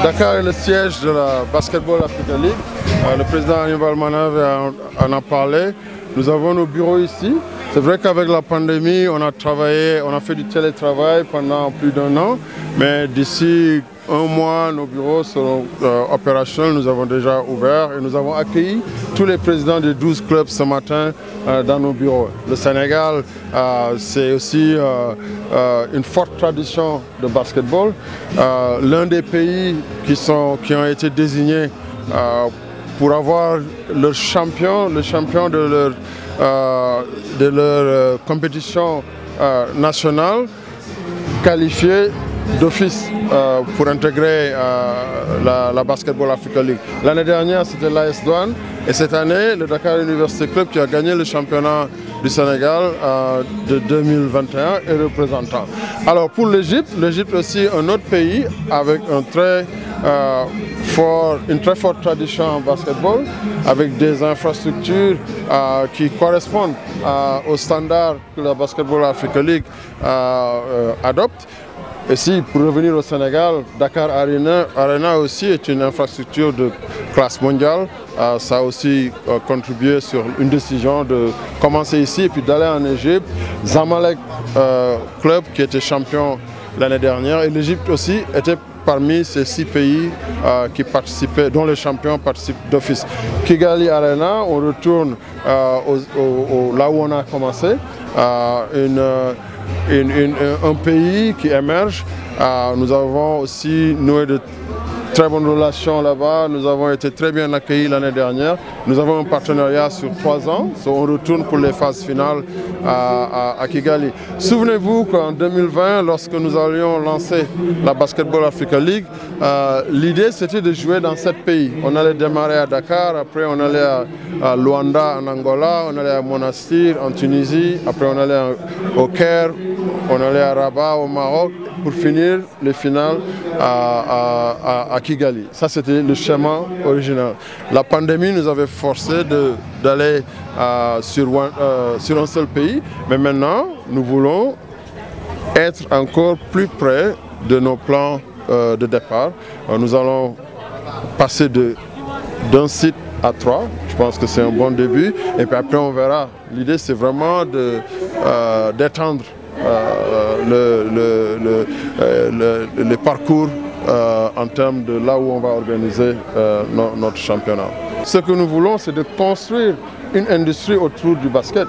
Dakar est le siège de la Basketball Africa League. Le président Hannibal Manave en a parlé. Nous avons nos bureaux ici. C'est vrai qu'avec la pandémie, on a fait du télétravail pendant plus d'1 an. Mais d'ici 1 mois, nos bureaux seront opérationnels. Nous avons déjà ouvert et nous avons accueilli tous les présidents des 12 clubs ce matin dans nos bureaux. Le Sénégal, c'est aussi une forte tradition de basketball. L'un des pays qui ont été désignés pour avoir le champion de leur compétition nationale qualifié d'office pour intégrer la Basketball Africa League. L'année dernière, c'était l'AS Douanes et cette année, le Dakar University Club qui a gagné le championnat du Sénégal de 2021 est représentant. Alors pour l'Égypte aussi un autre pays avec une très forte tradition en basketball, avec des infrastructures qui correspondent aux standards que la Basketball Africa League adopte. Et si, pour revenir au Sénégal, Dakar Arena aussi est une infrastructure de classe mondiale. Ça a aussi contribué sur une décision de commencer ici et puis d'aller en Égypte. Zamalek Club qui était champion l'année dernière et l'Égypte aussi était parmi ces 6 pays qui participaient, dont les champions participent d'office. Kigali Arena, on retourne là où on a commencé. Un pays qui émerge. Nous avons aussi noué de très bonnes relations là-bas. Nous avons été très bien accueillis l'année dernière. Nous avons un partenariat sur 3 ans. On retourne pour les phases finales à Kigali. Souvenez-vous qu'en 2020, lorsque nous allions lancer la Basketball Africa League, l'idée c'était de jouer dans 7 pays. On allait démarrer à Dakar, après on allait à Luanda en Angola, on allait à Monastir en Tunisie, après on allait au Caire, on allait à Rabat au Maroc pour finir les finales à Kigali. Ça c'était le schéma original. La pandémie nous avait forcé d'aller sur un seul pays, mais maintenant nous voulons être encore plus près de nos plans de départ. Nous allons passer d'un site à 3, je pense que c'est un bon début, et puis après on verra. L'idée c'est vraiment d'étendre le parcours en termes de là où on va organiser notre championnat. Ce que nous voulons, c'est de construire une industrie autour du basket.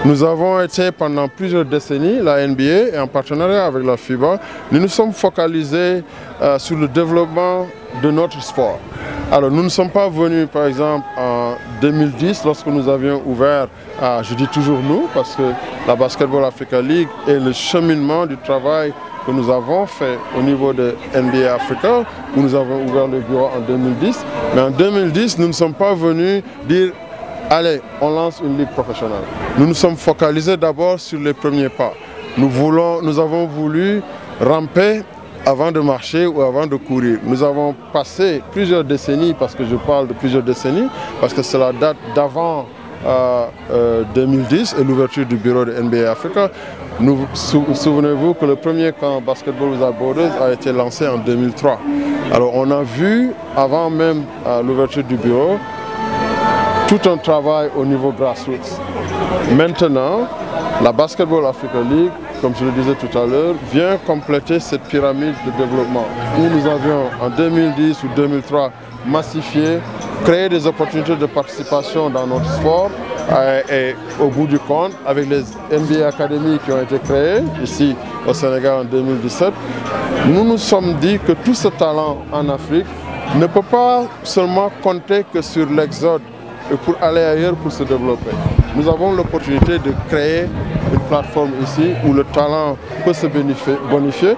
Nous avons été pendant plusieurs décennies, la NBA, et en partenariat avec la FIBA, nous nous sommes focalisés sur le développement de notre sport. Alors nous ne sommes pas venus par exemple en 2010 lorsque nous avions ouvert, je dis toujours nous, parce que la Basketball Africa League est le cheminement du travail que nous avons fait au niveau de NBA Africa, où nous avons ouvert le bureau en 2010. Mais en 2010, nous ne sommes pas venus dire allez, on lance une ligue professionnelle. Nous nous sommes focalisés d'abord sur les premiers pas. Nous avons voulu ramper avant de marcher ou avant de courir. Nous avons passé plusieurs décennies, parce que je parle de plusieurs décennies, parce que c'est la date d'avant 2010 et l'ouverture du bureau de NBA Africa. Souvenez-vous que le premier camp Basketball Without Borders a été lancé en 2003. Alors on a vu, avant même l'ouverture du bureau, tout un travail au niveau grassroots. Maintenant, la Basketball Africa League, comme je le disais tout à l'heure, vient compléter cette pyramide de développement où nous avions en 2010 ou 2003 massifié, créé des opportunités de participation dans notre sport et au bout du compte, avec les NBA Academy qui ont été créées ici au Sénégal en 2017, nous nous sommes dit que tout ce talent en Afrique ne peut pas seulement compter que sur l'exode et pour aller ailleurs pour se développer. Nous avons l'opportunité de créer une plateforme ici où le talent peut se bonifier,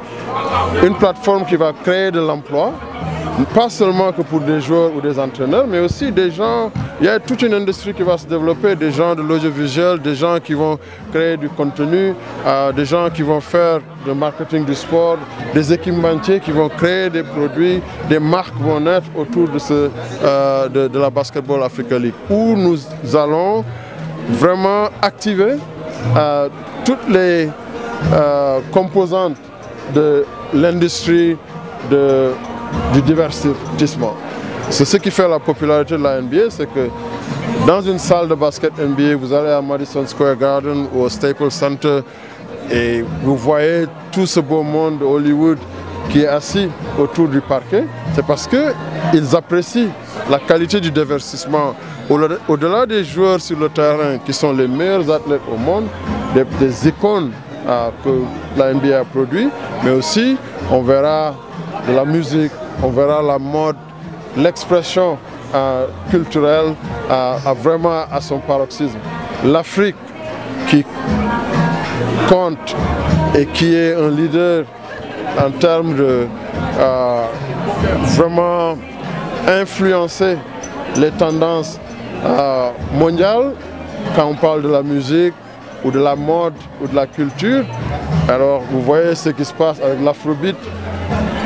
une plateforme qui va créer de l'emploi, pas seulement que pour des joueurs ou des entraîneurs, mais aussi des gens. Il y a toute une industrie qui va se développer, des gens de l'audiovisuel, des gens qui vont créer du contenu, des gens qui vont faire le marketing du sport, des équipementiers qui vont créer des produits, des marques vont naître autour de la Basketball Africa League, où nous allons vraiment activer toutes les composantes de l'industrie de du divertissement. C'est ce qui fait la popularité de la NBA, c'est que dans une salle de basket NBA, vous allez à Madison Square Garden ou au Staples Center et vous voyez tout ce beau monde de Hollywood qui est assis autour du parquet. C'est parce qu'ils apprécient la qualité du divertissement. Au-delà des joueurs sur le terrain qui sont les meilleurs athlètes au monde, des icônes que la NBA a produit, mais aussi on verra de la musique, on verra la mode, l'expression culturelle vraiment à son paroxysme. L'Afrique qui compte et qui est un leader en termes de vraiment influencer les tendances mondiales quand on parle de la musique ou de la mode ou de la culture. Alors vous voyez ce qui se passe avec l'Afrobeat.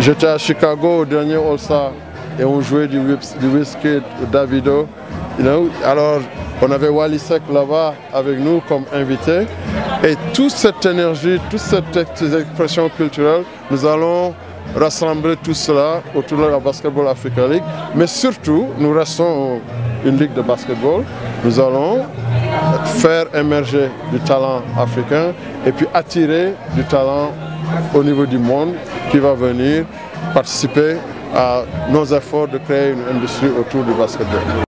J'étais à Chicago au dernier All-Star et on jouait du Wizkid, du Davido. Alors on avait Wally Seck là-bas avec nous comme invité. Et toute cette énergie, toute cette expression culturelle, nous allons rassembler tout cela autour de la Basketball Africa League. Mais surtout, nous restons une ligue de basketball. Nous allons faire émerger du talent africain et puis attirer du talent au niveau du monde qui va venir participer à nos efforts de créer une industrie autour du basketball.